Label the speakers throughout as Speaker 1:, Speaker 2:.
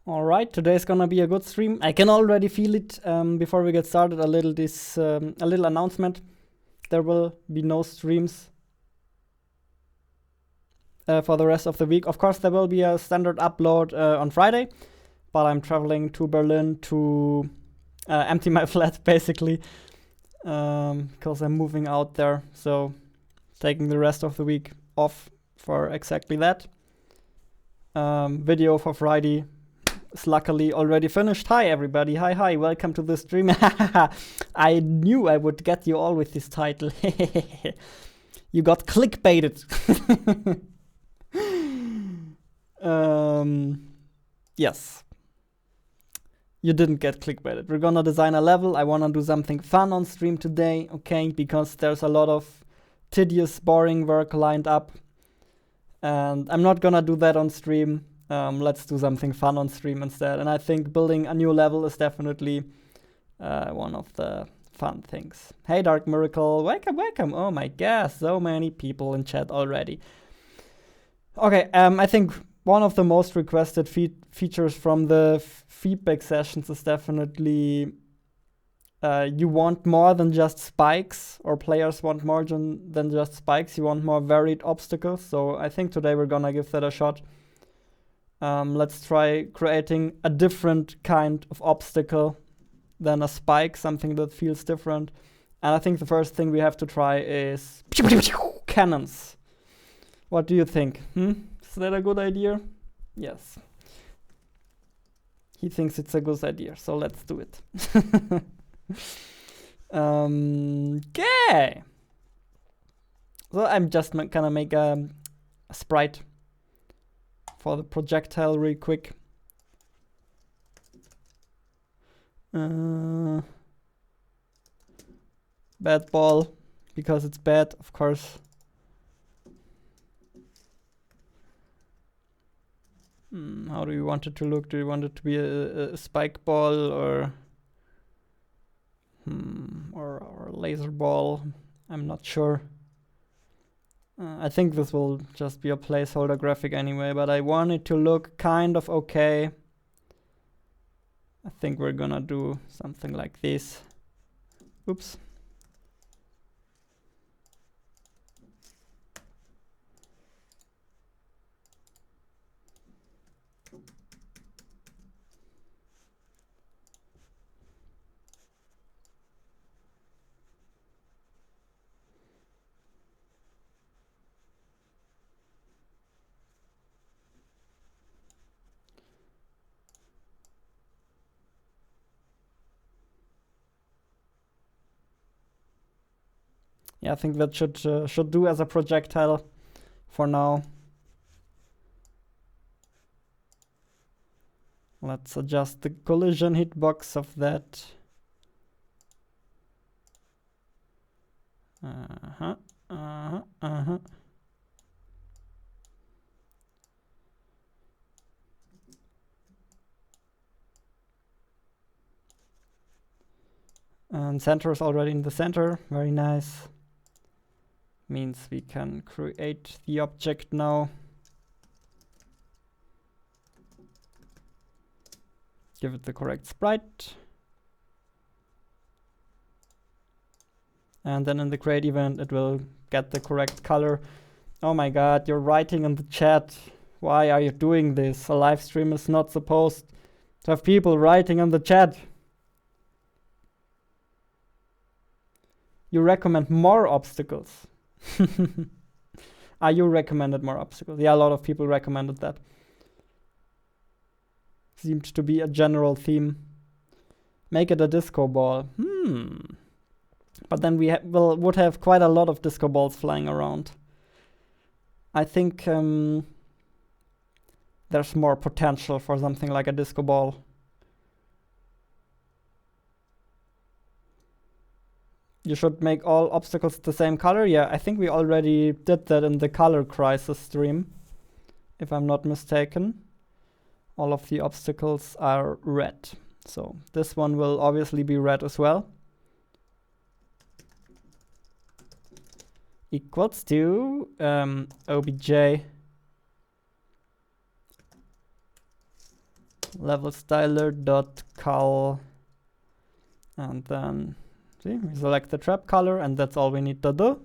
Speaker 1: Alright, today's gonna be a good stream. I can already feel it. Before we get started, a little announcement. There will be no streams for the rest of the week. Of course, there will be a standard upload on Friday, but I'm traveling to Berlin to empty my flat, basically, because I'm moving out there. So, taking the rest of the week off for exactly that. Video for Friday is luckily already finished. Hi everybody, hi, welcome to the stream. I knew I would get you all with this title. You got clickbaited. Yes. You didn't get clickbaited. We're gonna design a level. I wanna do something fun on stream today, okay? Because there's a lot of tedious, boring work lined up. And I'm not gonna do that on stream. Let's do something fun on stream instead. And I think building a new level is definitely one of the fun things. Hey, Dark Miracle, welcome. Oh my gosh, so many people in chat already. Okay, I think one of the most requested features from the feedback sessions is definitely you want more than just spikes, or players want more than just spikes. You want more varied obstacles. So I think today we're gonna give that a shot. Let's try creating a different kind of obstacle than a spike, something that feels different. And I think the first thing we have to try is cannons. What do you think? Is that a good idea? Yes. He thinks it's a good idea, so let's do it. Okay. So I'm just gonna make a sprite for the projectile real quick. Bad ball, because it's bad, of course. How do you want it to look? Do you want it to be a spike ball or a laser ball? I'm not sure. I think this will just be a placeholder graphic anyway, but I want it to look kind of okay. I think we're gonna do something like this. Oops. Yeah, I think that should do as a projectile for now. Let's adjust the collision hitbox of that. And center is already in the center. Very nice. Means we can create the object now. Give it the correct sprite. And then in the create event, it will get the correct color. Oh my god, you're writing in the chat. Why are you doing this? A live stream is not supposed to have people writing in the chat. You recommend more obstacles. You recommended more obstacles. Yeah, a lot of people recommended that. Seemed to be a general theme. Make it a disco ball. But then we would have quite a lot of disco balls flying around. I think there's more potential for something like a disco ball. You should make all obstacles the same color. Yeah, I think we already did that in the Color Crisis stream, if I'm not mistaken. All of the obstacles are red. So this one will obviously be red as well. Equals to obj level styler dot col, and then see, we select the trap color, and that's all we need to do.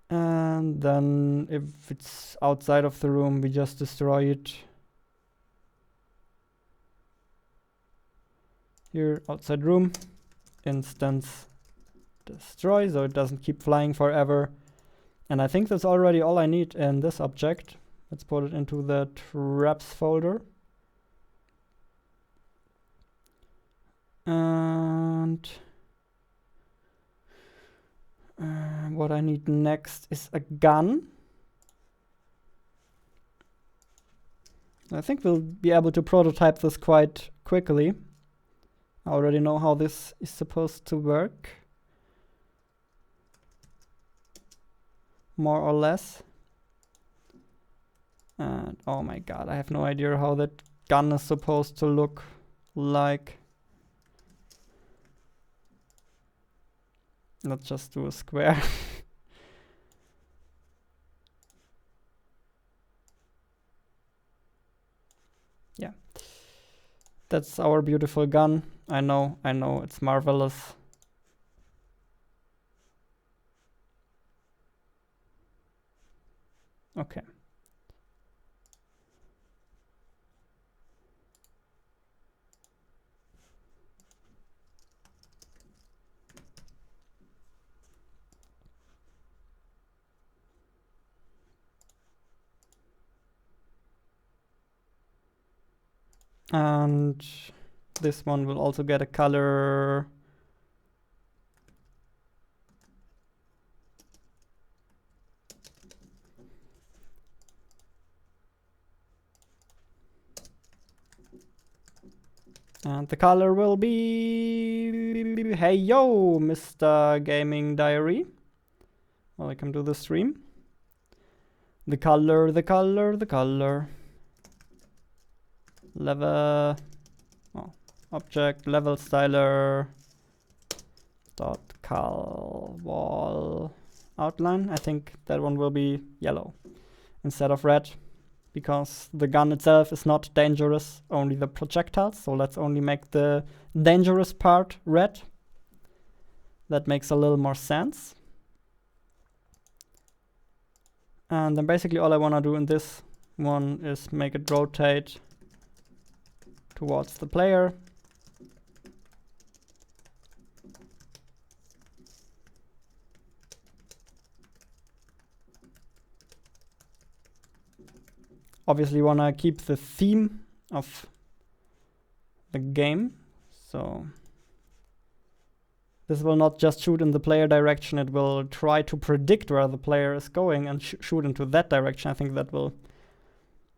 Speaker 1: And then if it's outside of the room, we just destroy it. Here, outside room, instance destroy, so it doesn't keep flying forever. And I think that's already all I need in this object. Let's put it into the traps folder. And what I need next is a gun. I think we'll be able to prototype this quite quickly. I already know how this is supposed to work, more or less. And oh my god, I have no idea how that gun is supposed to look like. Let's just do a square. Yeah. That's our beautiful gun. I know, it's marvelous. Okay. And this one will also get a color. And the color will be, hey yo, Mr. Gaming Diary. Welcome to the stream. The color. Level, object level styler dot cal wall outline. I think that one will be yellow instead of red, because the gun itself is not dangerous, only the projectiles. So let's only make the dangerous part red. That makes a little more sense. And then basically all I want to do in this one is make it rotate towards the player. Obviously want to keep the theme of the game, so this will not just shoot in the player direction, it will try to predict where the player is going and shoot into that direction. I think that will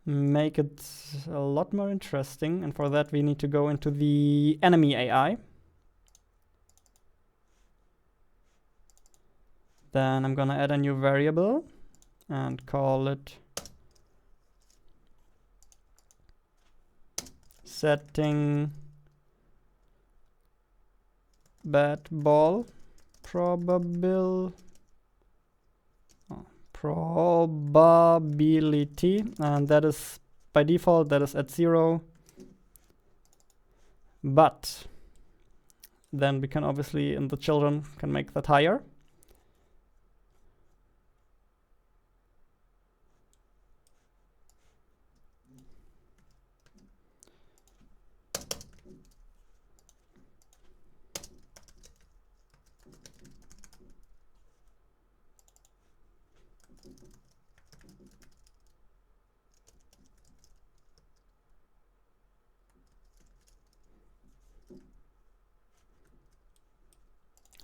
Speaker 1: make it a lot more interesting, and for that we need to go into the enemy AI. Then I'm gonna add a new variable and call it setting bat ball probability, and that is by default that is at 0, but then we can obviously in the children can make that higher.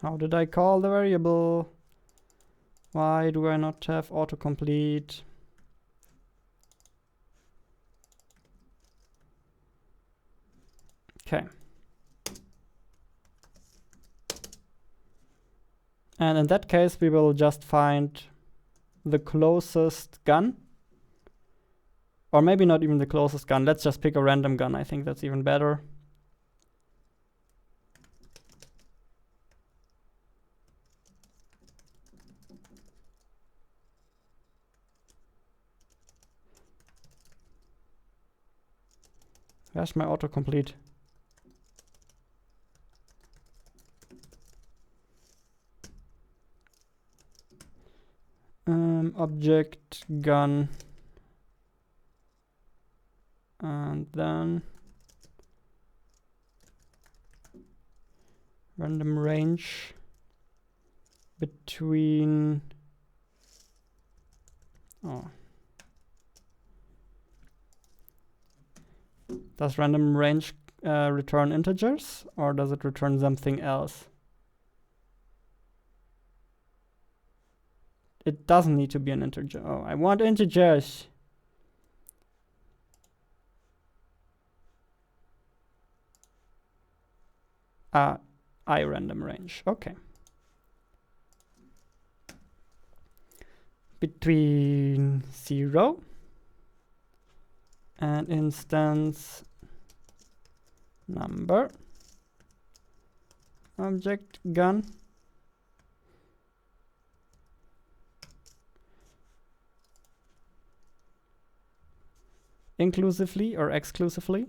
Speaker 1: How did I call the variable? Why do I not have autocomplete? Okay. And in that case, we will just find the closest gun. Or maybe not even the closest gun. Let's just pick a random gun. I think that's even better. Where's my autocomplete? Object gun, and then random range between, oh, does random range return integers, or does it return something else? It doesn't need to be an integer. Oh, I want integers. I random range. Okay. Between 0 and instance number object gun inclusively or exclusively.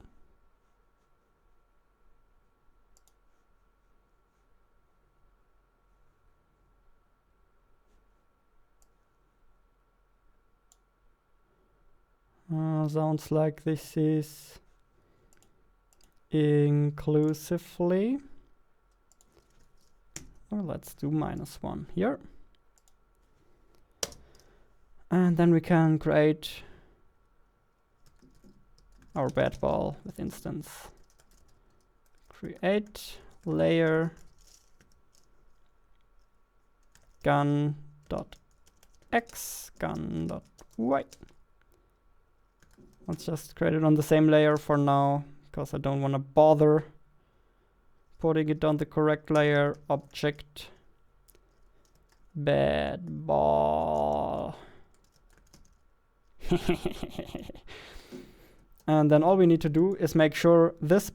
Speaker 1: Sounds like this is inclusively. Well, let's do -1 here. And then we can create our bat ball with instance. Create layer gun.x, gun.y. Let's just create it on the same layer for now, because I don't want to bother putting it on the correct layer. Object bat ball. And then all we need to do is make sure this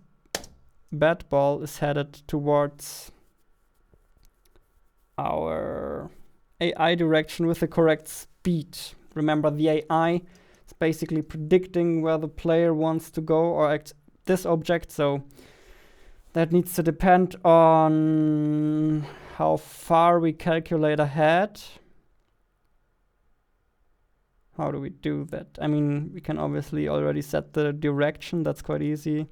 Speaker 1: bat ball is headed towards our AI direction with the correct speed. Remember, the AI is basically predicting where the player wants to go or this object, so that needs to depend on how far we calculate ahead. How do we do that? I mean, we can obviously already set the direction. That's quite easy.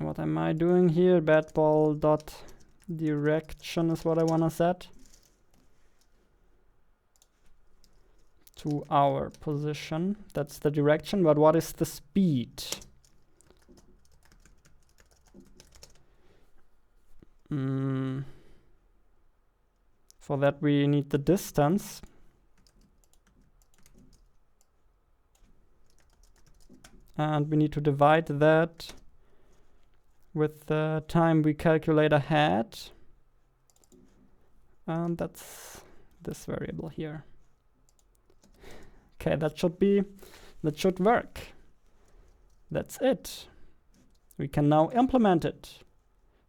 Speaker 1: What am I doing here? Bat ball dot direction is what I want to set to our position. That's the direction, but what is the speed? For that we need the distance. And we need to divide that with the time we calculate ahead. And that's this variable here. Okay, that should work. That's it. We can now implement it.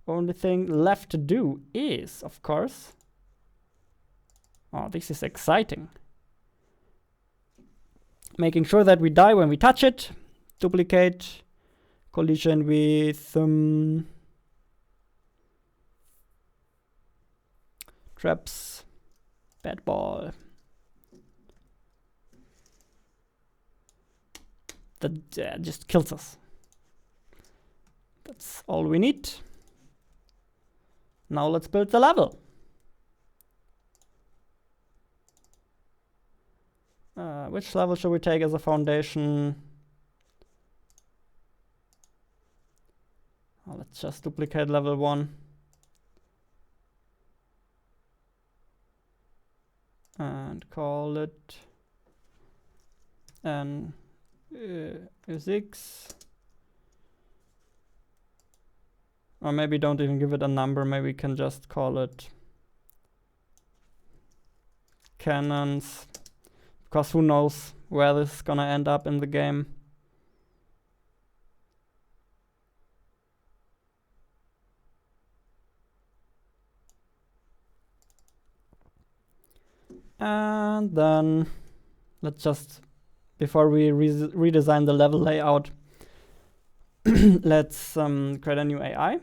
Speaker 1: Only thing left to do is, of course, oh, this is exciting. Making sure that we die when we touch it. Duplicate. Collision with traps, bat ball. That just kills us. That's all we need. Now let's build the level. Which level should we take as a foundation? Let's just duplicate level 1. And call it an 6. Or maybe don't even give it a number. Maybe we can just call it cannons, because who knows where this is gonna end up in the game. And then let's just, before we redesign the level layout, let's create a new AI.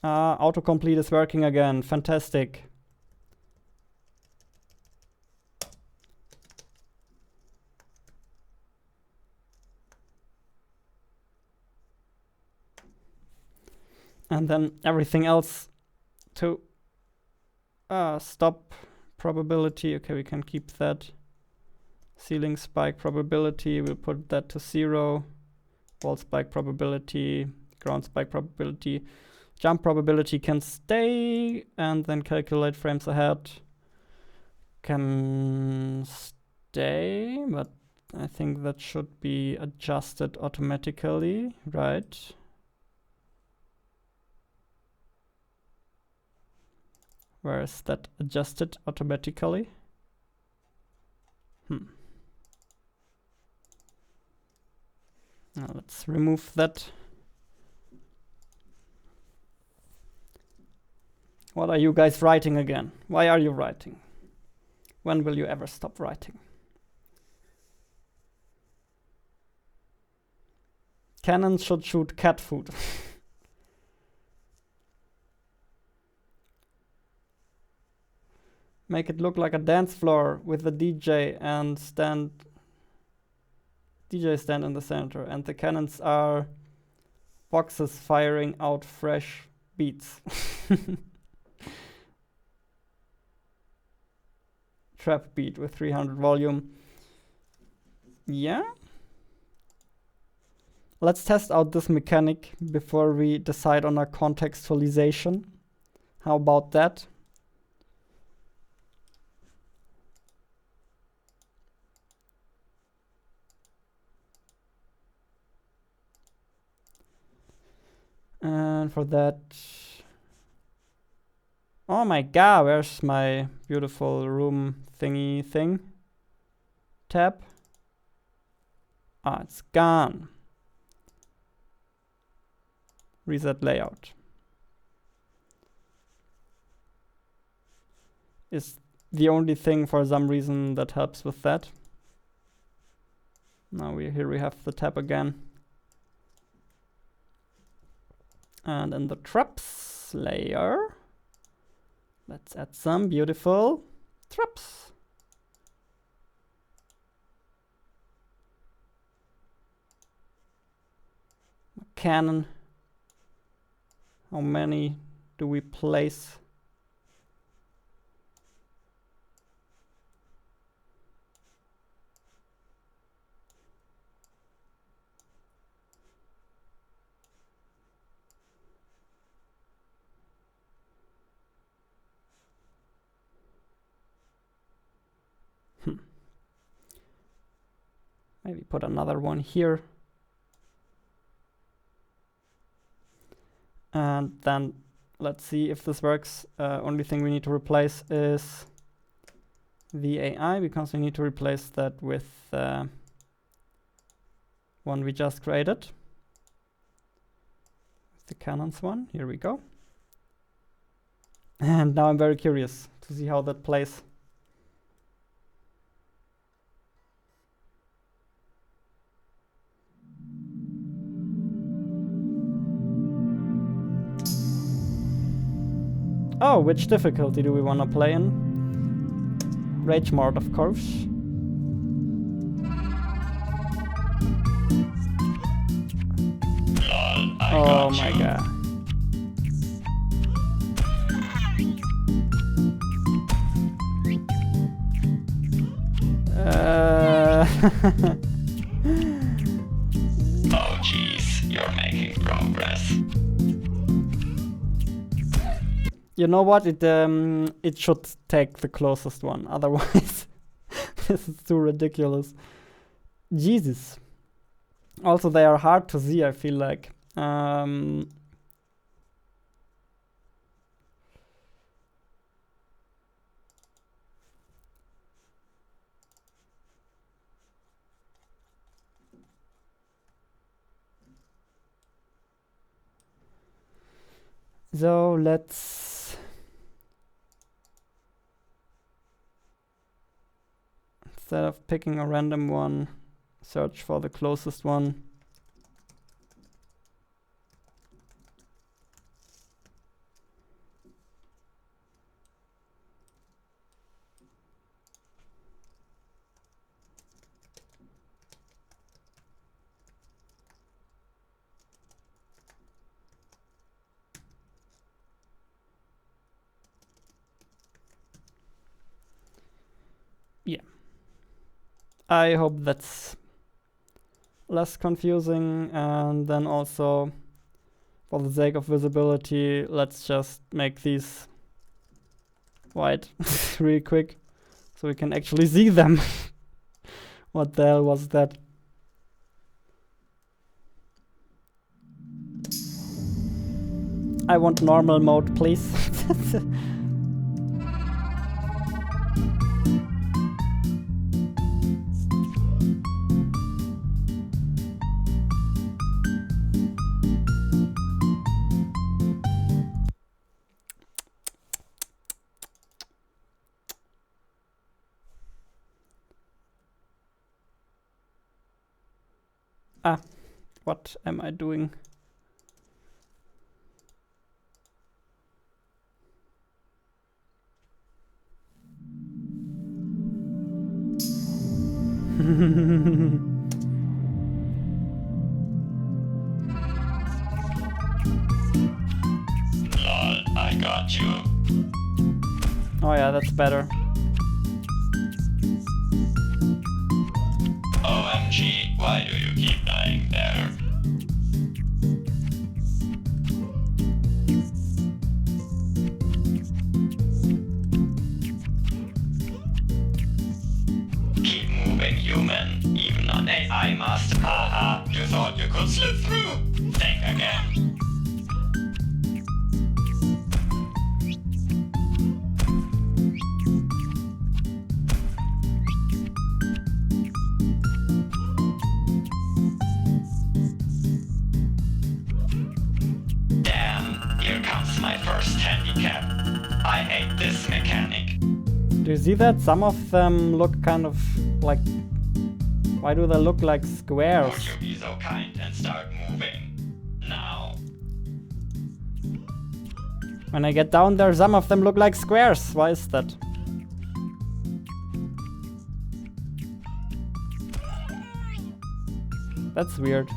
Speaker 1: Autocomplete is working again. Fantastic. And then everything else to stop probability. Okay, we can keep that. Ceiling spike probability, we'll put that to 0. Wall spike probability, ground spike probability. Jump probability can stay, and then calculate frames ahead can stay, but I think that should be adjusted automatically, right? Where is that adjusted automatically? Now let's remove that. What are you guys writing again? Why are you writing? When will you ever stop writing? Cannons should shoot cat food. Make it look like a dance floor with the DJ stand in the center, and the cannons are boxes firing out fresh beats. Trap beat with 300 volume. Yeah. Let's test out this mechanic before we decide on our contextualization. How about that? And for that, oh my god, where's my beautiful room thingy thing? Tab. Ah, it's gone. Reset layout. Is the only thing for some reason that helps with that. Now here we have the tab again. And in the traps layer, let's add some beautiful traps. Cannon. How many do we place? Maybe put another one here. And then let's see if this works. Only thing we need to replace is the AI, because we need to replace that with one we just created. The cannons one. Here we go. And now I'm very curious to see how that plays. Oh, which difficulty do we want to play in? Rage mode, of course. Oh my god.
Speaker 2: Oh jeez, you're making progress.
Speaker 1: You know what? It should take the closest one. Otherwise, this is too ridiculous. Jesus. Also, they are hard to see, I feel like. So let's, instead of picking a random one, search for the closest one. Yeah. I hope that's less confusing, and then also, for the sake of visibility, let's just make these white really quick so we can actually see them. What the hell was that? I want normal mode, please. What am I doing?
Speaker 2: Lol, I got you.
Speaker 1: Oh yeah, that's better.
Speaker 2: OMG, why do you keep dying there? Keep moving, human. Even on AI master. Haha, you thought you could slip through? Think again. Damn, here comes my first handicap. I hate this mechanic.
Speaker 1: Do you see that? Some of them look kind of like... Why do they look like squares?
Speaker 2: Would you be so kind and start moving? Now.
Speaker 1: When I get down there, some of them look like squares. Why is that? That's weird.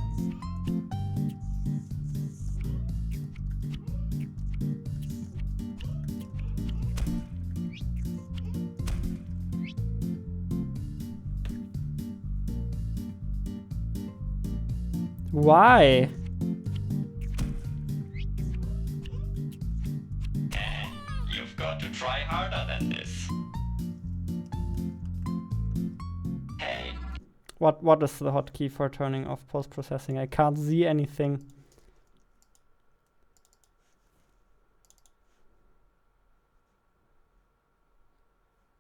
Speaker 1: Why?
Speaker 2: You've got to try harder than this. Hey.
Speaker 1: What is the hotkey for turning off post-processing? I can't see anything.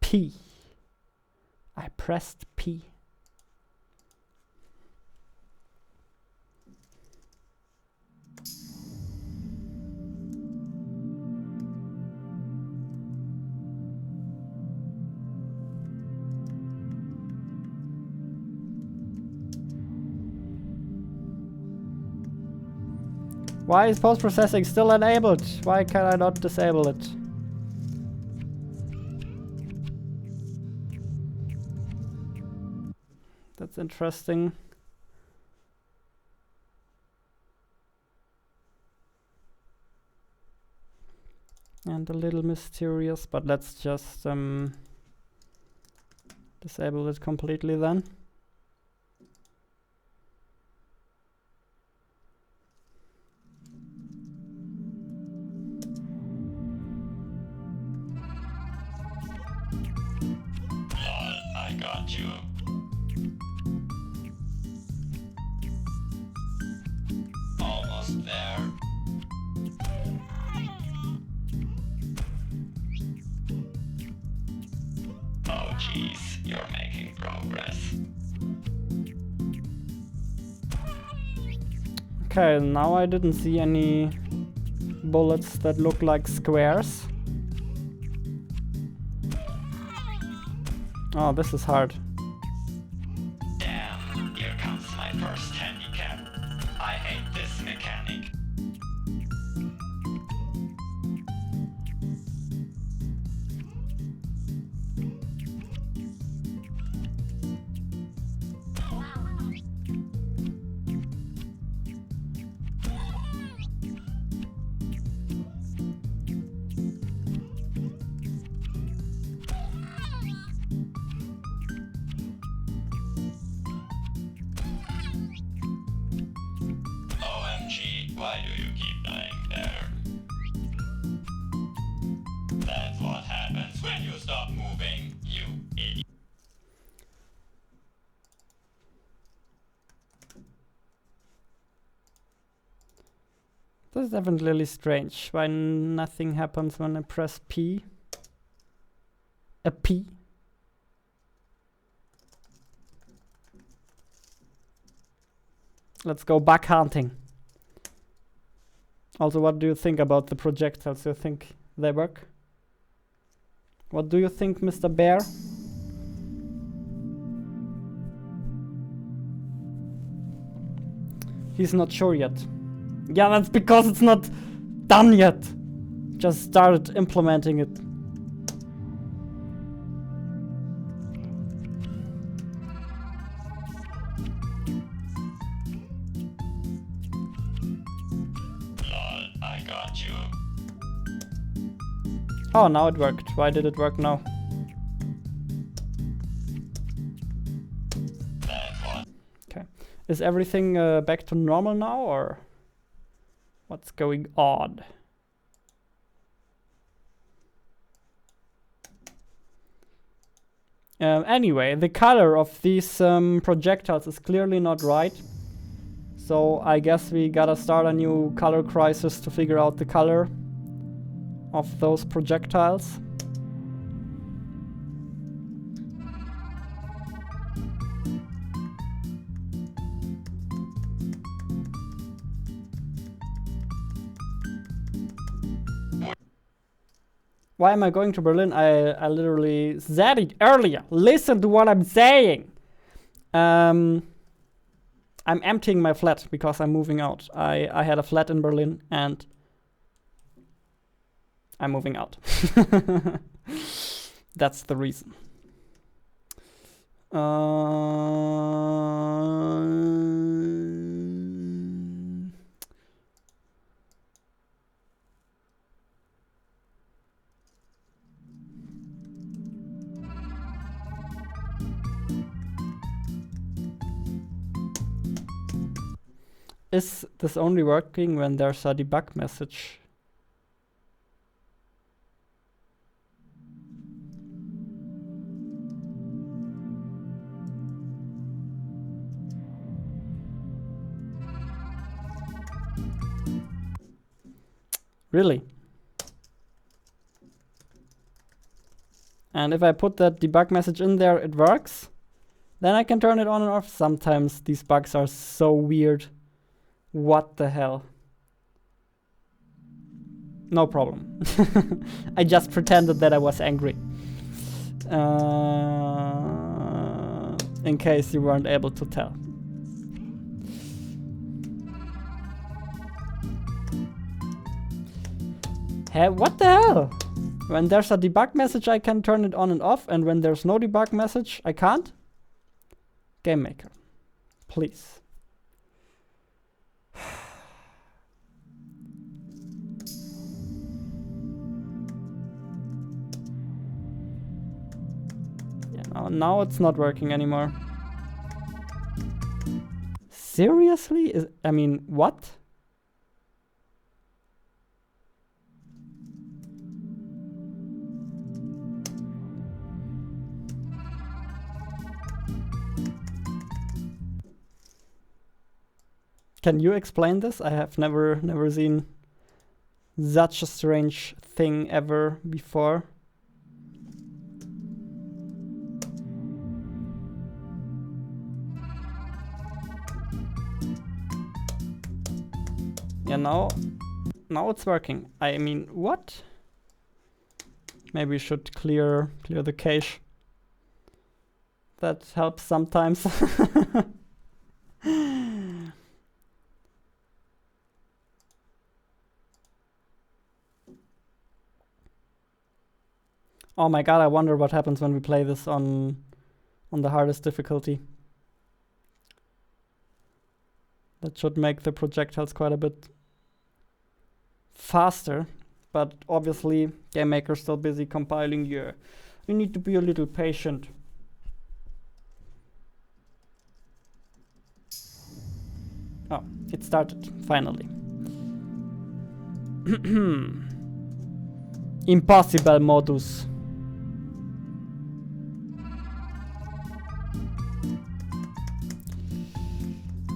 Speaker 1: P. I pressed P. Why is post-processing still enabled? Why can I not disable it? That's interesting. And a little mysterious, but let's just disable it completely then.
Speaker 2: got you. Almost there. Oh jeez, you're making progress.
Speaker 1: Okay, now I didn't see any bullets that look like squares. Oh, this is hard.
Speaker 2: Damn, here comes my first handicap. I hate this mechanic. OMG, why do you keep dying there? That's what happens when you stop moving, you idiot.
Speaker 1: This is definitely strange. Why nothing happens when I press P? A P? Let's go bug hunting. Also, what do you think about the projectiles? Do you think they work? What do you think, Mr. Bear? He's not sure yet. Yeah, that's because it's not done yet. Just started implementing it.
Speaker 2: Lol, I got you.
Speaker 1: Oh, now it worked. Why did it work now?
Speaker 2: That's what.
Speaker 1: Okay. Is everything back to normal now, or what's going on? Anyway, the color of these projectiles is clearly not right. So I guess we gotta start a new color crisis to figure out the color of those projectiles. Why am I going to Berlin? I literally said it earlier. Listen to what I'm saying. I'm emptying my flat because I'm moving out. I had a flat in Berlin and I'm moving out. That's the reason. Is this only working when there's a debug message? Really? And if I put that debug message in there, it works? Then I can turn it on and off. Sometimes these bugs are so weird. What the hell? No problem. I just pretended that I was angry. In case you weren't able to tell. Hey, what the hell? When there's a debug message, I can turn it on and off, and when there's no debug message, I can't? Game Maker, please. Yeah, now it's not working anymore. Seriously? I mean, what? Can you explain this? I have never seen such a strange thing ever before. Yeah, now it's working. I mean, what? Maybe we should clear the cache. That helps sometimes. Oh my god, I wonder what happens when we play this on the hardest difficulty. That should make the projectiles quite a bit faster, but obviously Game Maker's still busy compiling. Yeah, you need to be a little patient. Oh, it started, finally. Impossible modus.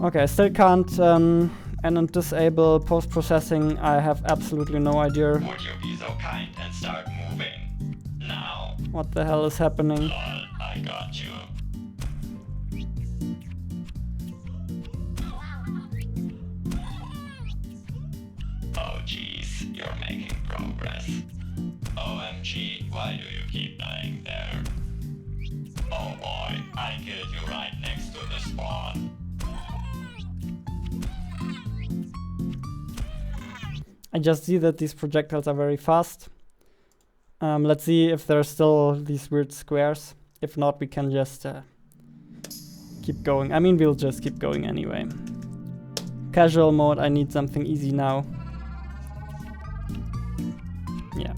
Speaker 1: Okay, I still can't disable post-processing. I have absolutely no idea.
Speaker 2: Would you be so kind and start moving? Now.
Speaker 1: What the hell is happening?
Speaker 2: Lol, I got you. Oh jeez, you're making progress. OMG, why do you keep dying there? Oh boy, I killed you right next to the spawn.
Speaker 1: I just see that these projectiles are very fast. Let's see if there's still these weird squares. If not, we can just keep going. I mean, we'll just keep going anyway. Casual mode, I need something easy now. Yeah.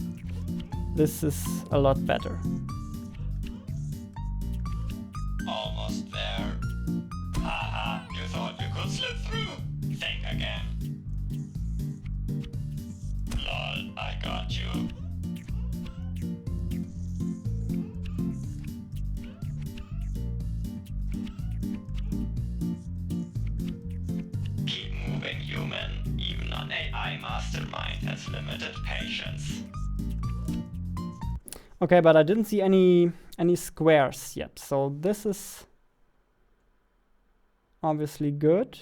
Speaker 1: This is a lot better.
Speaker 2: Almost there. Haha, you thought you could slip through? Think again. Lol, I got you. Keep moving, human. Even an AI mastermind has limited patience.
Speaker 1: Okay, but I didn't see any squares yet, so this is obviously good.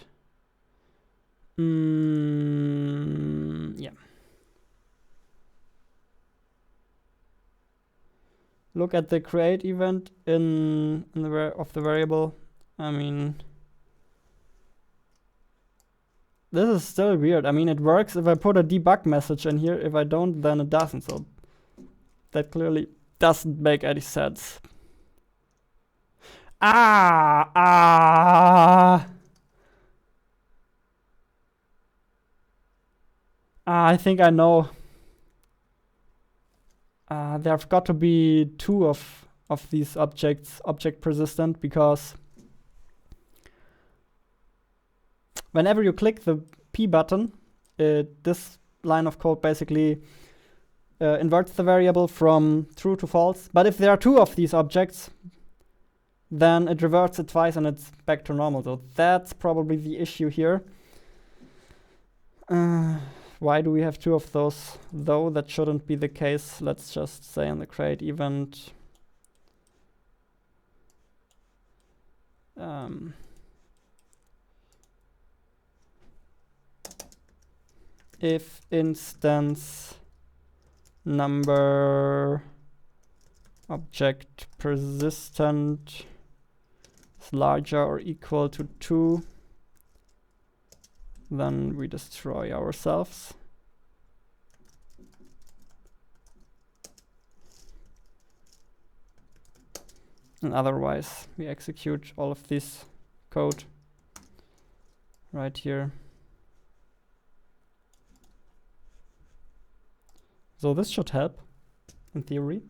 Speaker 1: Yeah. Look at the create event in the of the variable. I mean, this is still weird. I mean, it works if I put a debug message in here. If I don't, then it doesn't. So that clearly doesn't make any sense. I think I know. There have got to be two of these objects object persistent, because whenever you click the P button, this line of code basically inverts the variable from true to false. But if there are two of these objects, then it reverts it twice and it's back to normal. So that's probably the issue here. Why do we have two of those, though? That shouldn't be the case. Let's just say in the create event, if instance number object persistent is larger or equal to 2, then we destroy ourselves. And otherwise, we execute all of this code right here. So this should help, in theory.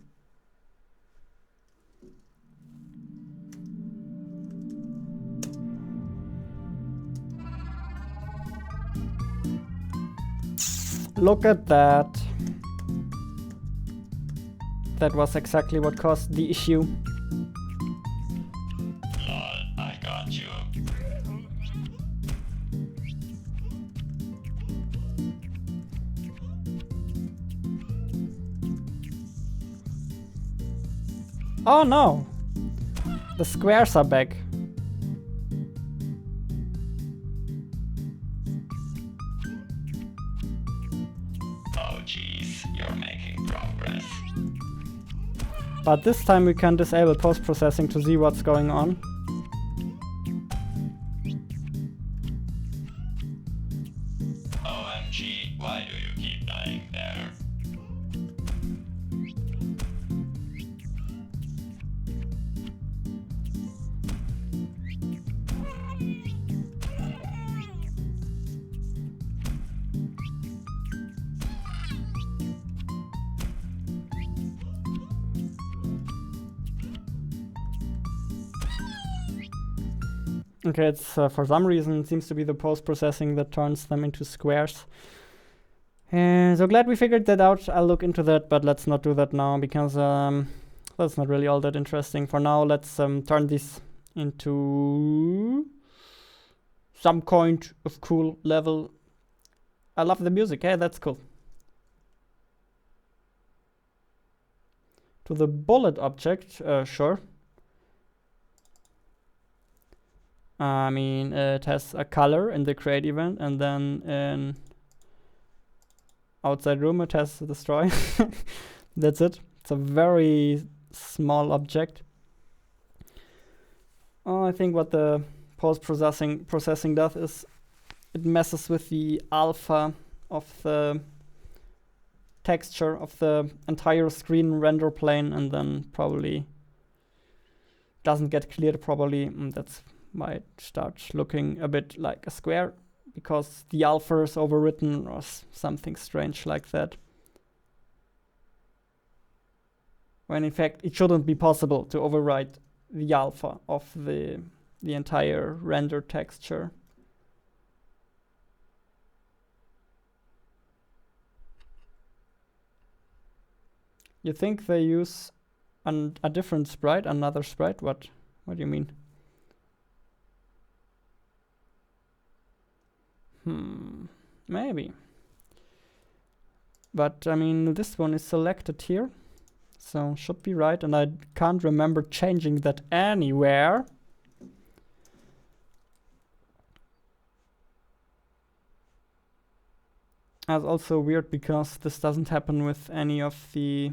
Speaker 1: Look at that. That was exactly what caused the issue.
Speaker 2: Lol, I got you.
Speaker 1: Oh no! The squares are back.
Speaker 2: Oh jeez, you're making progress.
Speaker 1: But this time we can disable post-processing to see what's going on.
Speaker 2: OMG, why do you keep dying there?
Speaker 1: Okay, it's for some reason it seems to be the post-processing that turns them into squares. And so glad we figured that out. I'll look into that, but let's not do that now because that's not really all that interesting. For now, let's turn this into some kind of cool level. I love the music. Hey, that's cool. To the bullet object, sure. I mean, it has a color in the create event, and then in outside room it has destroy. That's it. It's a very small object. I think what the processing does is it messes with the alpha of the texture of the entire screen render plane, and then probably doesn't get cleared properly, and that's why it starts looking a bit like a square, because the alpha is overwritten or something strange like that. When in fact it shouldn't be possible to overwrite the alpha of the entire render texture. You think they use a different sprite, another sprite? What do you mean? Maybe. But I mean, this one is selected here, so should be right, and I can't remember changing that anywhere. That's also weird because this doesn't happen with any of the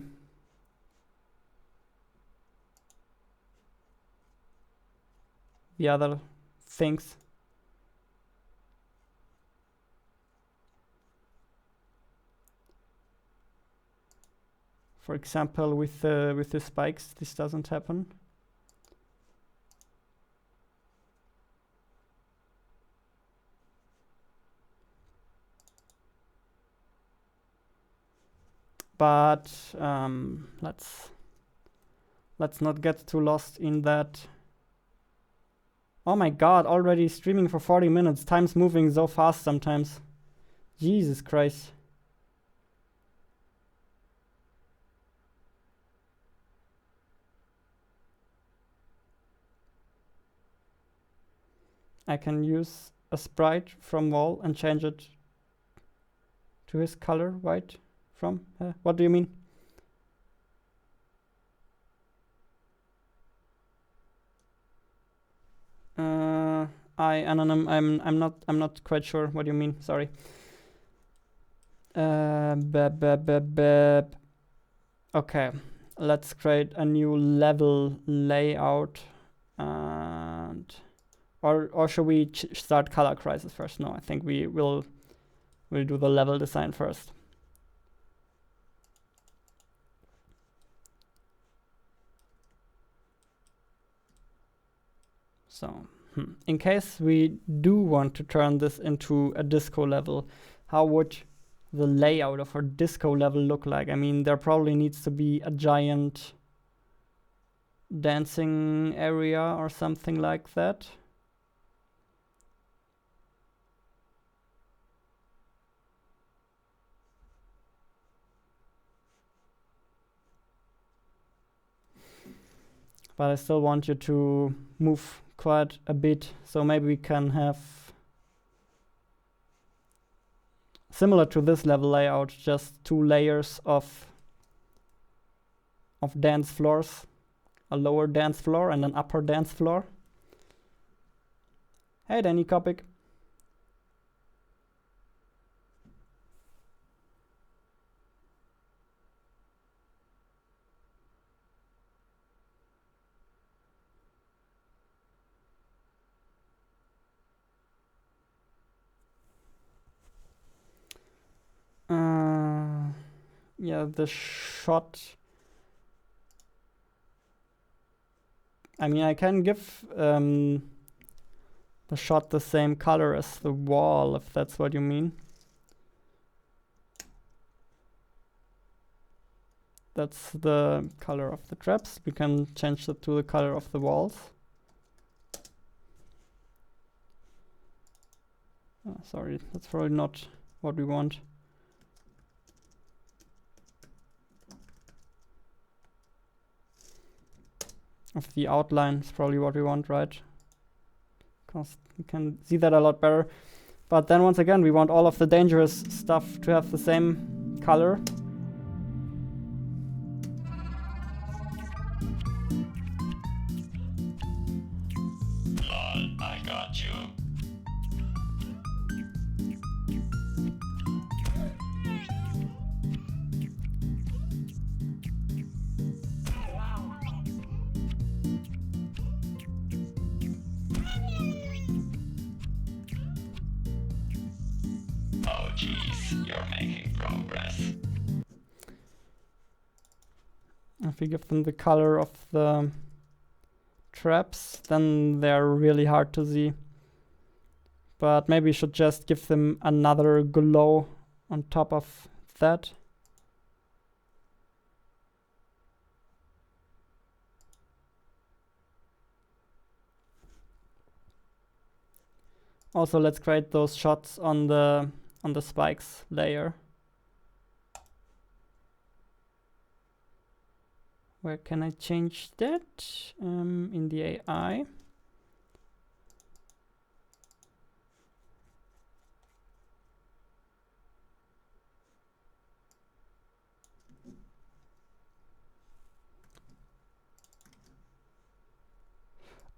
Speaker 1: other things. For example, with the spikes, this doesn't happen. But let's not get too lost in that. Oh my god, already streaming for 40 minutes. Time's moving so fast sometimes. Jesus Christ. I can use a sprite from wall and change it to his color white from. What do you mean? I'm not quite sure what you mean. Sorry. Okay, let's create a new level layout, and or should we start Color Crisis first? No, I think we'll do the level design first. So, in case we do want to turn this into a disco level, how would the layout of our disco level look like? I mean, there probably needs to be a giant dancing area or something like that. But I still want you to move quite a bit, so maybe we can have, similar to this level layout, just 2 layers of dance floors, a lower dance floor and an upper dance floor. Hey, Danny Kopic. Yeah, the shot. I mean, I can give the shot the same color as the wall, if that's what you mean. That's the color of the traps. We can change that to the color of the walls. Sorry, that's probably not what we want. Of the outline is probably what we want, right? Because you can see that a lot better. But then once again, we want all of the dangerous stuff to have the same color.
Speaker 2: Lol, I got you. Oh jeez, you're making progress.
Speaker 1: If we give them the color of the traps, then they're really hard to see. But maybe we should just give them another glow on top of that. Also, let's create those shots on the spikes layer. Where can I change that? In the AI.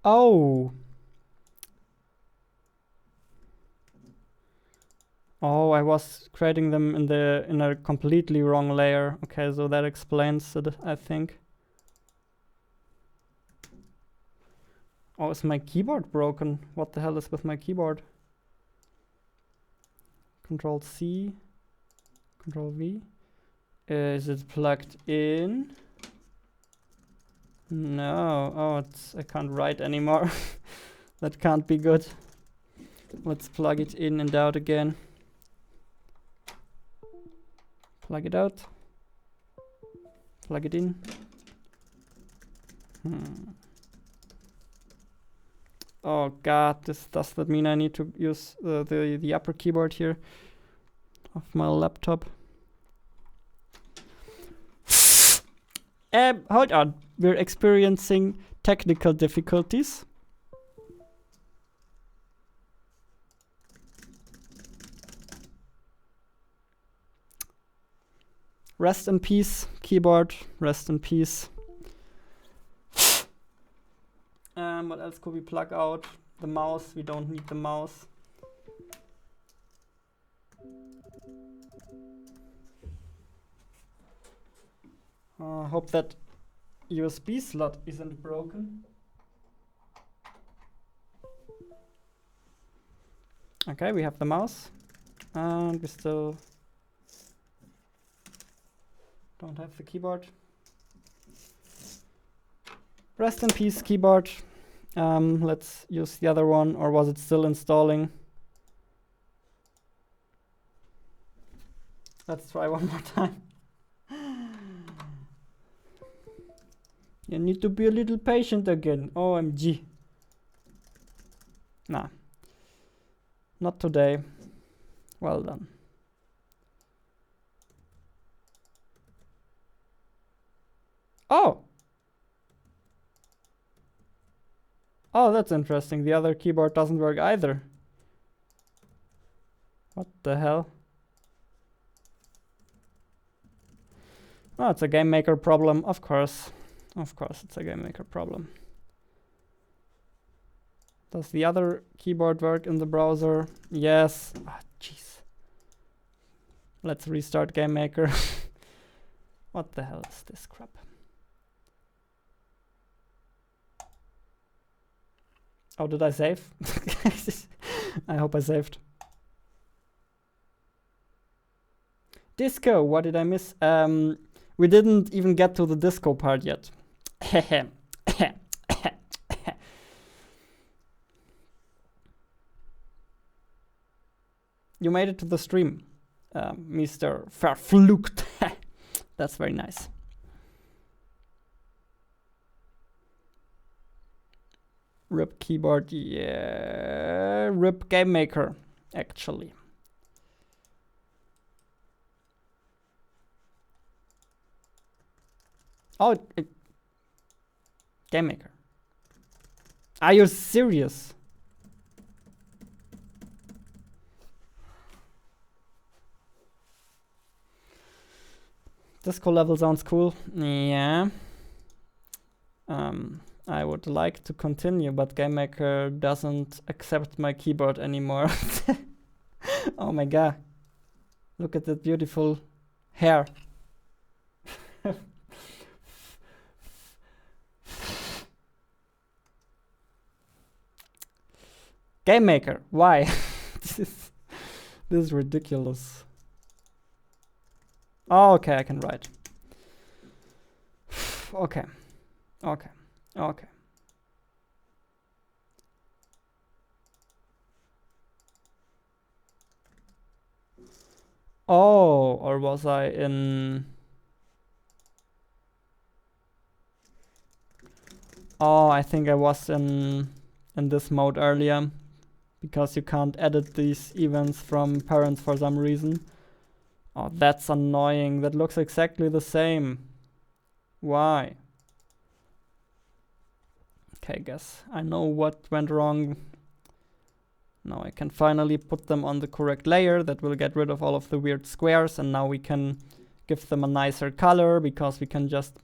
Speaker 1: Oh. Oh, I was creating them in a completely wrong layer. Okay, so that explains it, I think. Oh, is my keyboard broken? What the hell is with my keyboard? Control C, Control V. Is it plugged in? No. Oh, I can't write anymore. That can't be good. Let's plug it in and out again. Plug it out. Plug it in. Oh god, does that mean I need to use the upper keyboard here of my laptop? Hold on, we're experiencing technical difficulties. Rest in peace, keyboard, rest in peace. What else could we plug out? The mouse, we don't need the mouse. Hope that USB slot isn't broken. Okay, we have the mouse. And we still don't have the keyboard. Rest in peace, keyboard. Let's use the other one, or was it still installing? Let's try one more time. You need to be a little patient again. OMG. Nah. Not today. Well done. Oh! Oh, that's interesting. The other keyboard doesn't work either. What the hell? Oh, it's a game maker problem, of course. Of course, it's a GameMaker problem. Does the other keyboard work in the browser? Yes. Ah, jeez. Let's restart GameMaker. What the hell is this crap? Oh, did I save? I hope I saved. Disco, what did I miss? We didn't even get to the disco part yet. You made it to the stream, Mr. Verflucht. That's very nice. RIP keyboard, yeah. RIP GameMaker, actually. Oh, GameMaker. Are you serious? Disco level sounds cool. Yeah. I would like to continue, but GameMaker doesn't accept my keyboard anymore. Oh my god. Look at that beautiful hair. GameMaker, why? This is ridiculous. Oh, okay, I can write. Okay. Okay. Okay. Oh, or was I in... Oh, I think I was in this mode earlier, because you can't edit these events from parents for some reason. Oh, that's annoying. That looks exactly the same. Why? Okay, guess I know what went wrong. Now I can finally put them on the correct layer. That will get rid of all of the weird squares, and now we can give them a nicer color, because we can just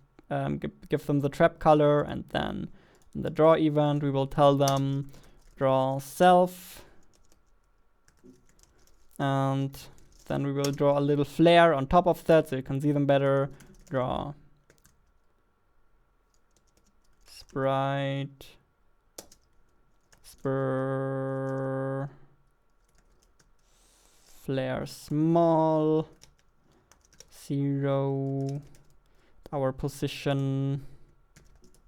Speaker 1: give them the trap color, and then in the draw event we will tell them draw self, and then we will draw a little flare on top of that so you can see them better. Draw sprite spur flare small 0 our position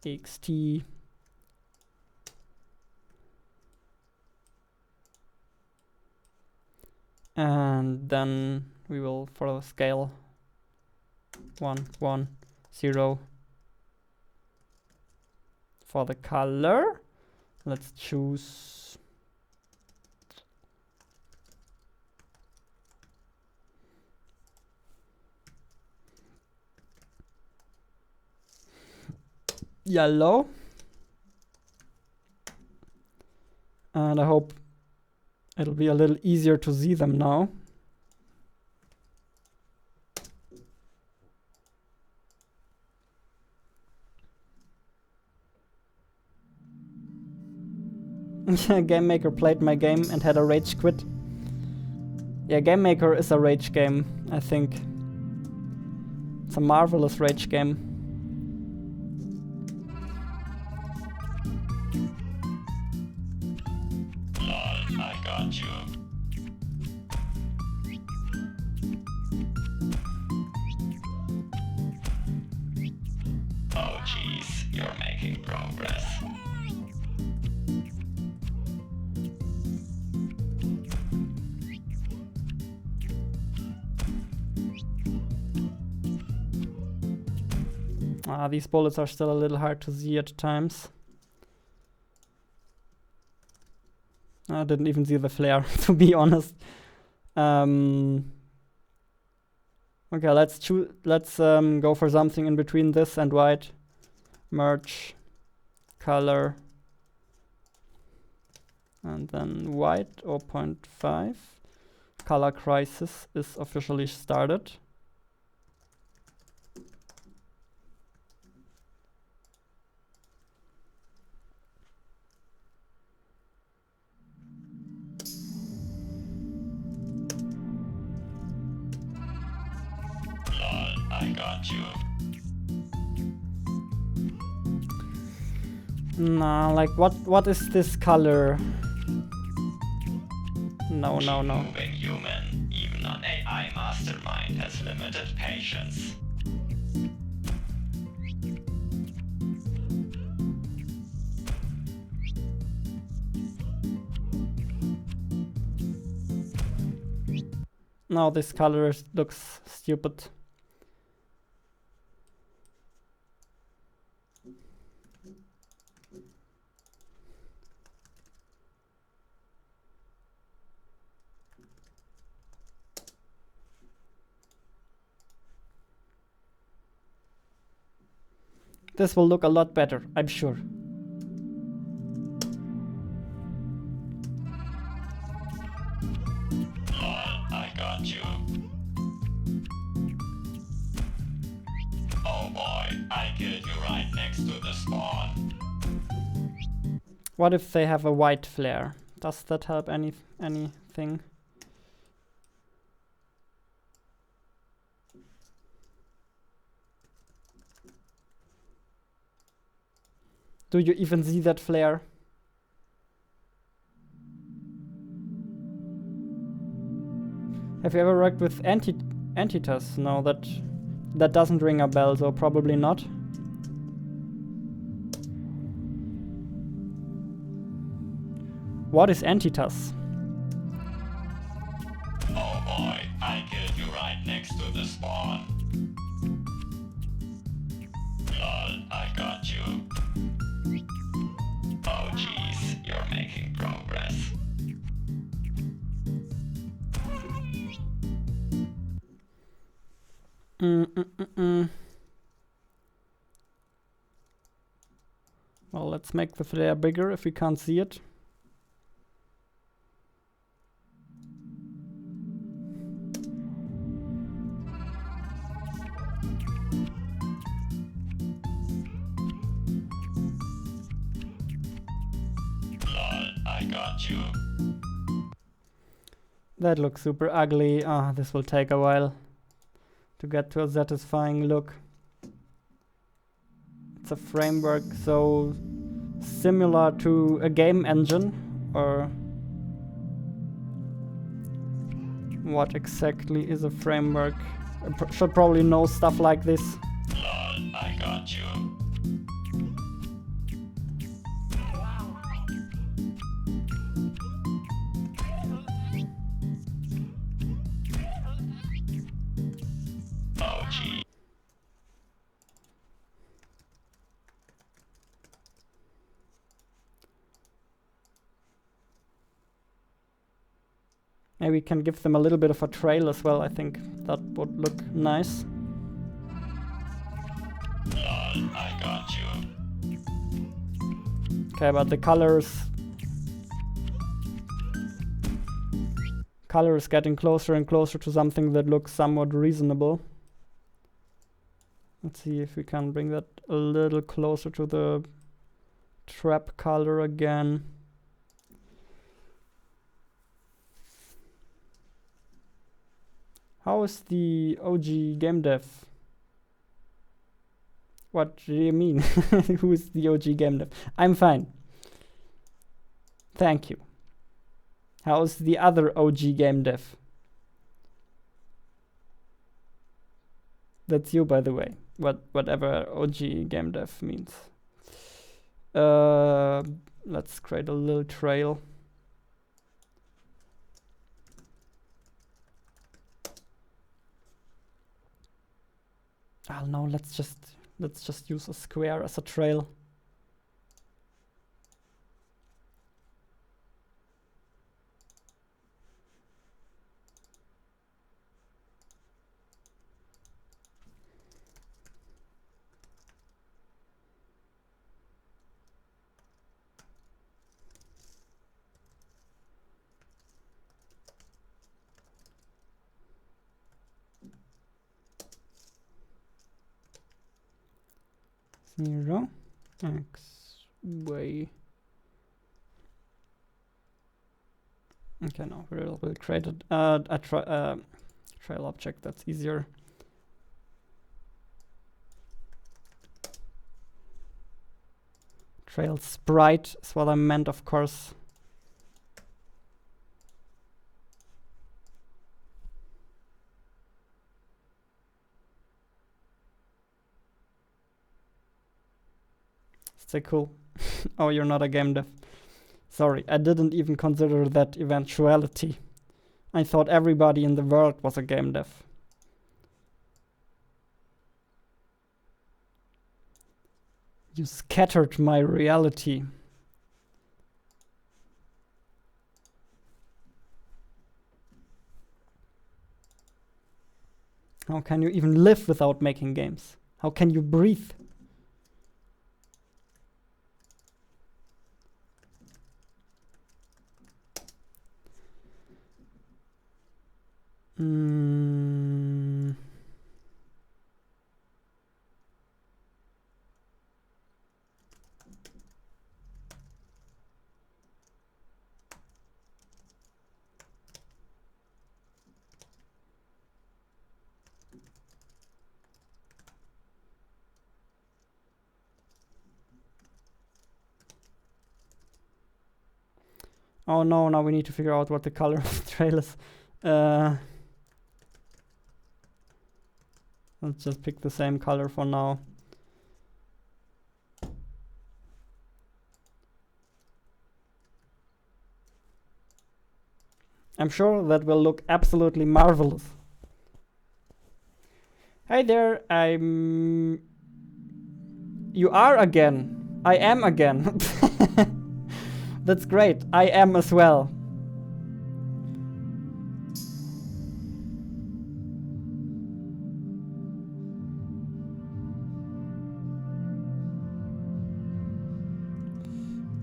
Speaker 1: xt. And then we will, for the scale, 1, 1, 0. For the color, let's choose yellow. And I hope it'll be a little easier to see them now. GameMaker played my game and had a rage quit. Yeah, GameMaker is a rage game, I think. It's a marvelous rage game.
Speaker 2: Lol, I got you. Oh jeez, you're making progress.
Speaker 1: These bullets are still a little hard to see at times. I didn't even see the flare, to be honest. Okay, let's go for something in between this and white. Merge color and then white 0.5. Color crisis is officially started.
Speaker 2: I got you.
Speaker 1: Nah, like what is this color? No, no, no.
Speaker 2: Moving human, even an AI mastermind has limited patience.
Speaker 1: No, this color looks stupid. This will look a lot better, I'm sure.
Speaker 2: I got you. Oh boy, I killed you right next to the spawn.
Speaker 1: What if they have a white flare? Does that help anything? Do you even see that flare? Have you ever worked with Entitas? No, that doesn't ring a bell, so probably not. What is Entitas?
Speaker 2: Oh boy, I killed you right next to the spawn. Lol, I got you. Oh jeez, you're making progress.
Speaker 1: Well, let's make the flare bigger if we can't see it.
Speaker 2: Lol, I got you.
Speaker 1: That looks super ugly. Ah, this will take a while to get to a satisfying look. It's a framework so similar to a game engine, or what exactly is a framework? I should probably know stuff like this.
Speaker 2: Lol, I got you. Oh gee.
Speaker 1: Maybe we can give them a little bit of a trail as well. I think that would look nice.
Speaker 2: Lol, I got you.
Speaker 1: Okay, but the colors color is getting closer and closer to something that looks somewhat reasonable. Let's see if we can bring that a little closer to the trap color again. How is the OG game dev? What do you mean? Who is the OG game dev? I'm fine. Thank you. How's the other OG game dev? That's you, by the way. Whatever OG game dev means. Let's create a little trail. Oh no, let's just use a square as a trail. Zero x y. Okay, no, we'll create a trail object. That's easier. Trail sprite is what I meant, of course. Stay cool. Oh, you're not a game dev. Sorry, I didn't even consider that eventuality. I thought everybody in the world was a game dev. You scattered my reality. How can you even live without making games? How can you breathe? Oh no, now we need to figure out what the color of the trail is. Let's just pick the same color for now. I'm sure that will look absolutely marvelous. Hey there, You are again. I am again. That's great. I am as well.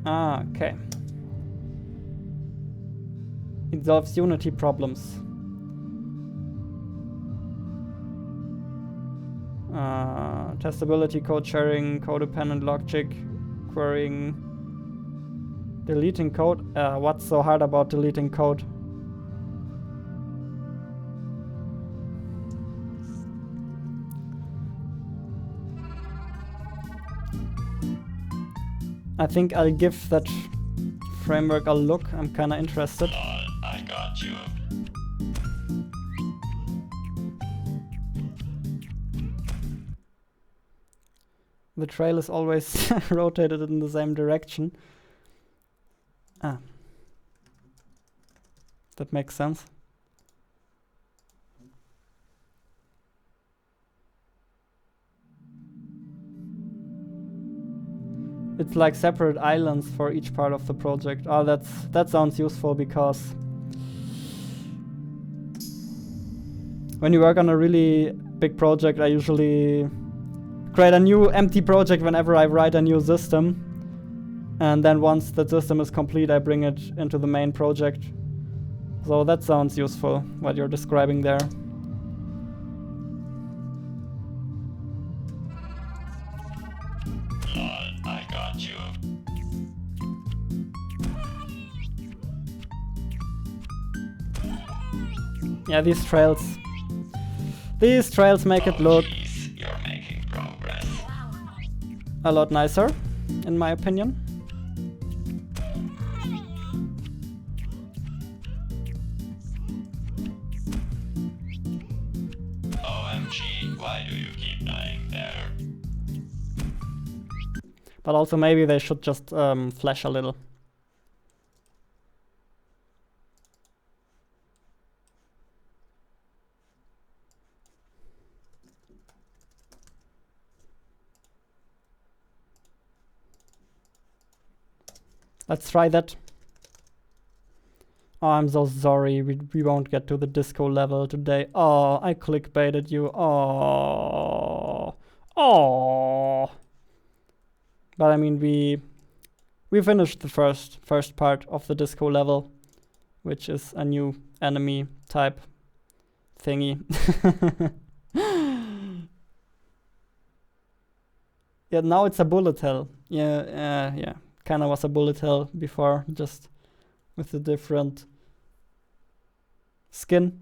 Speaker 1: Ah, okay. It solves Unity problems. Testability, code sharing, codependent logic, querying, deleting code. What's so hard about deleting code? I think I'll give that framework a look. I'm kinda interested.
Speaker 2: I got you.
Speaker 1: The trail is always rotated in the same direction. Ah. That makes sense. It's like separate islands for each part of the project. Oh, that sounds useful, because when you work on a really big project, I usually create a new empty project whenever I write a new system. And then once the system is complete, I bring it into the main project. So that sounds useful, what you're describing there.
Speaker 2: I got you.
Speaker 1: Yeah, these trails make it look
Speaker 2: You're making progress.
Speaker 1: a lot nicer, in my opinion.
Speaker 2: OMG, why do you keep dying there?
Speaker 1: But also maybe they should just flash a little. Let's try that. Oh, I'm so sorry. We won't get to the disco level today. Oh, I clickbaited you. Oh. Oh. But I mean, we finished the first part of the disco level, which is a new enemy type thingy. Yeah, now it's a bullet hell. Yeah. Kind of was a bullet hell before, just with a different skin.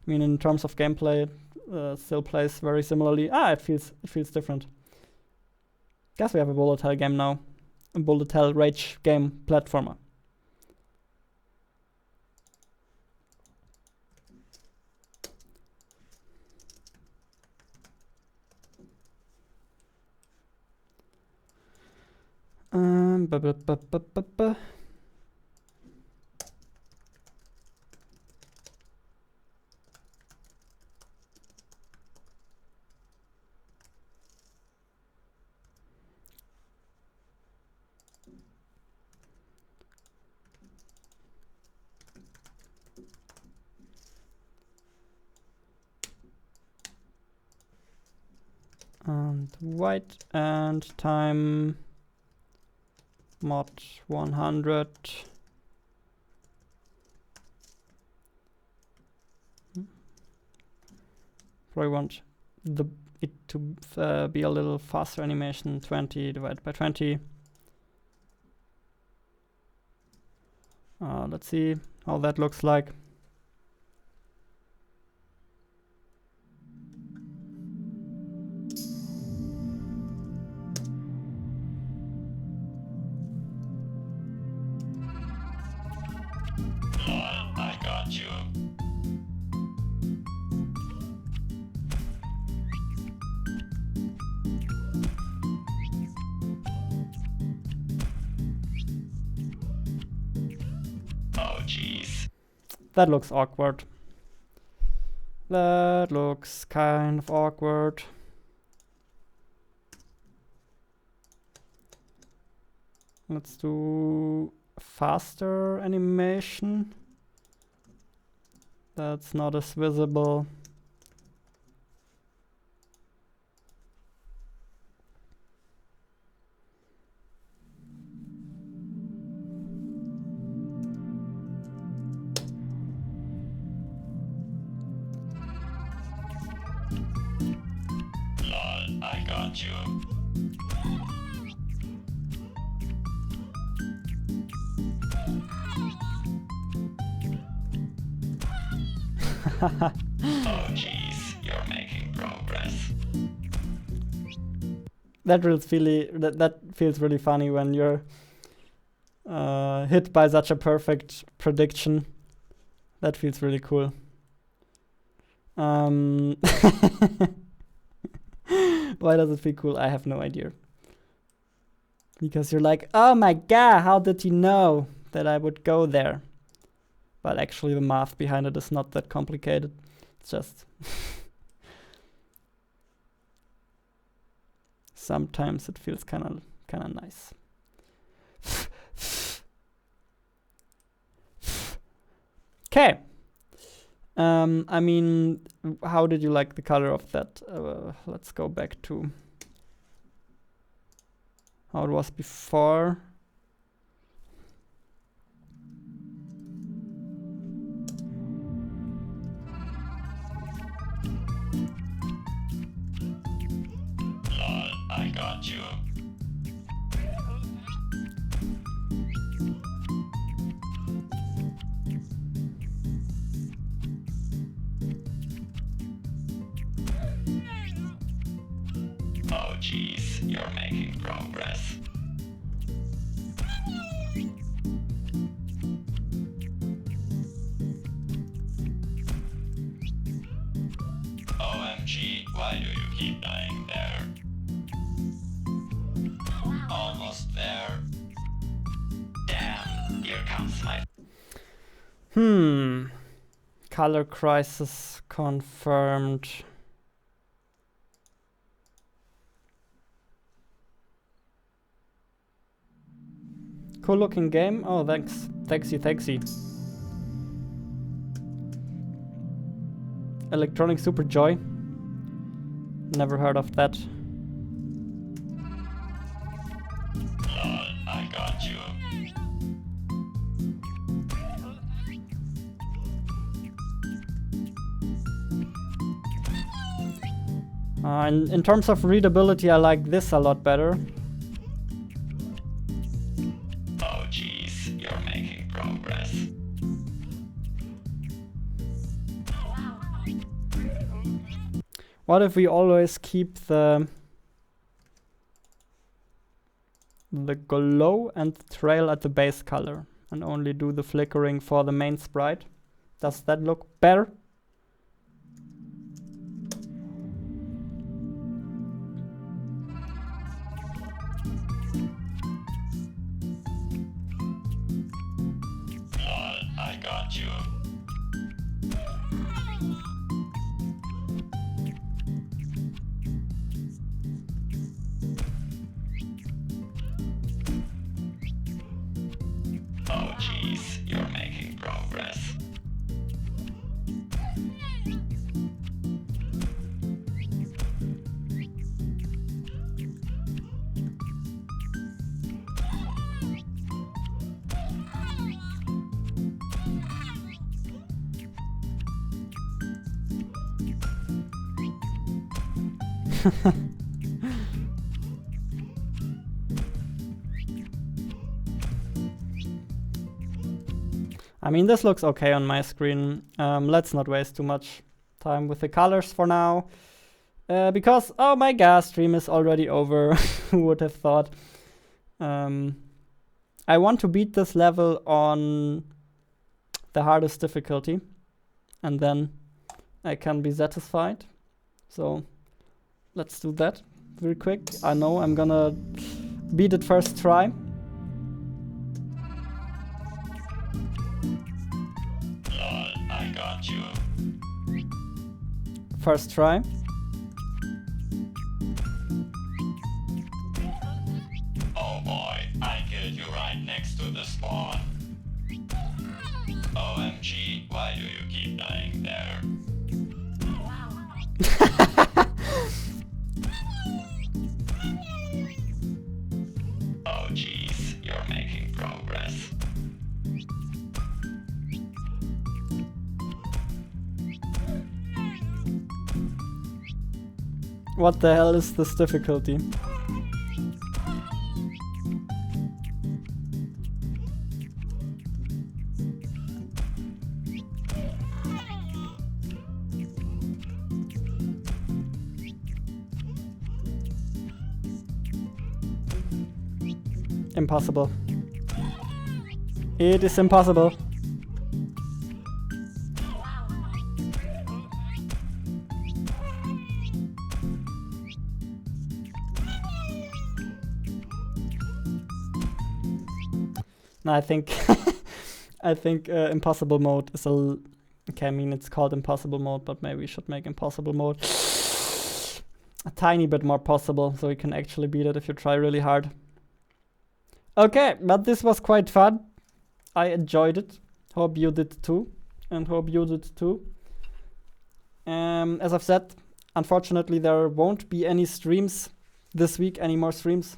Speaker 1: I mean, in terms of gameplay, it still plays very similarly. It feels different. Guess we have a bullet hell game now. A bullet hell rage game platformer. Ba -ba -ba -ba -ba -ba. And white and time mod 100. Probably want it to be a little faster animation. 20 divided by 20. Let's see how that looks like.
Speaker 2: I got you. Oh jeez.
Speaker 1: That looks awkward. That looks kind of awkward. Let's do faster animation. That's not as visible.
Speaker 2: Lol, I got you. Oh jeez, you're making progress.
Speaker 1: That feels really funny when you're hit by such a perfect prediction. That feels really cool. Why does it feel cool? I have no idea. Because you're like, oh my god, how did you know that I would go there? But actually the math behind it is not that complicated. It's just sometimes it feels kind of nice. Okay. I mean, how did you like the color of that? Let's go back to how it was before.
Speaker 2: Lol, I got you. Oh jeez, you're making progress. OMG, why do you keep dying there? Almost there. Damn, here comes my...
Speaker 1: Color crisis confirmed. Cool looking game. Oh, thanks. Thanksy. Electronic Super Joy. Never heard of that.
Speaker 2: Lol, I got you.
Speaker 1: In terms of readability, I like this a lot better.
Speaker 2: Oh jeez, you're making progress.
Speaker 1: What if we always keep the the glow and trail at the base color and only do the flickering for the main sprite. Does that look better?
Speaker 2: I got you. Oh jeez, you're making progress.
Speaker 1: I mean, this looks okay on my screen. Let's not waste too much time with the colors for now. Because, oh my god, stream is already over. Who would have thought? I want to beat this level on the hardest difficulty. And then I can be satisfied. So, let's do that very quick. I know I'm gonna beat it first try.
Speaker 2: I got you.
Speaker 1: First try.
Speaker 2: Oh boy, I killed you right next to the spawn. OMG, why do you keep dying there? Oh jeez, you're making progress.
Speaker 1: What the hell is this difficulty? Impossible. It is impossible. No, I think I think impossible mode is okay, I mean it's called impossible mode, but maybe we should make impossible mode a tiny bit more possible so you can actually beat it if you try really hard. Okay, but this was quite fun. I enjoyed it. Hope you did too. And hope you did too. As I've said, unfortunately there won't be any streams this week, any more streams.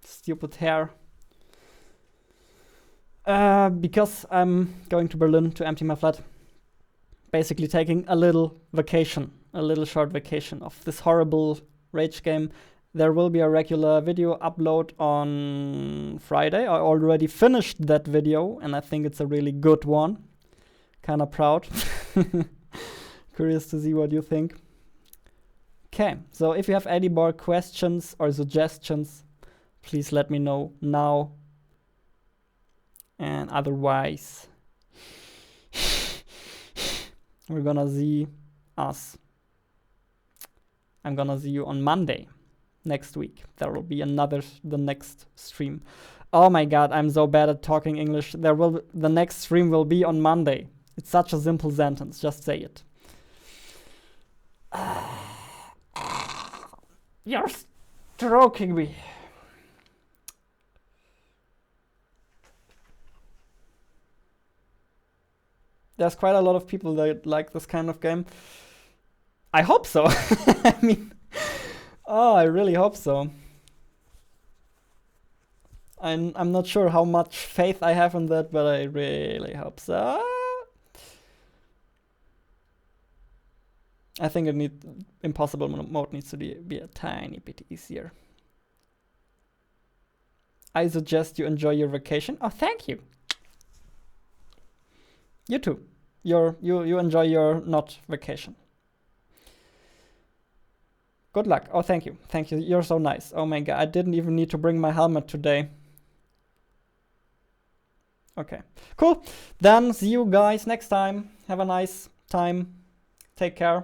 Speaker 1: Stupid hair. Because I'm going to Berlin to empty my flat. Basically taking a little vacation, a little short vacation of this horrible Rage game. There will be a regular video upload on Friday. I already finished that video and I think it's a really good one. Kinda proud. Curious to see what you think. Okay, so if you have any more questions or suggestions, please let me know now. And otherwise, we're gonna see us. I'm gonna see you on Monday next week. There will be the next stream. Oh my god, I'm so bad at talking English. The next stream will be on Monday. It's such a simple sentence, just say it. You're stroking me. There's quite a lot of people that like this kind of game. I hope so. I mean, oh, I really hope so. I'm not sure how much faith I have in that, but I really hope so. I think impossible mode needs to be a tiny bit easier. I suggest you enjoy your vacation. Oh, thank you. You too. You enjoy your not vacation. Good luck. Oh, thank you. Thank you. You're so nice. Oh my god, I didn't even need to bring my helmet today. Okay, cool. Then see you guys next time. Have a nice time. Take care.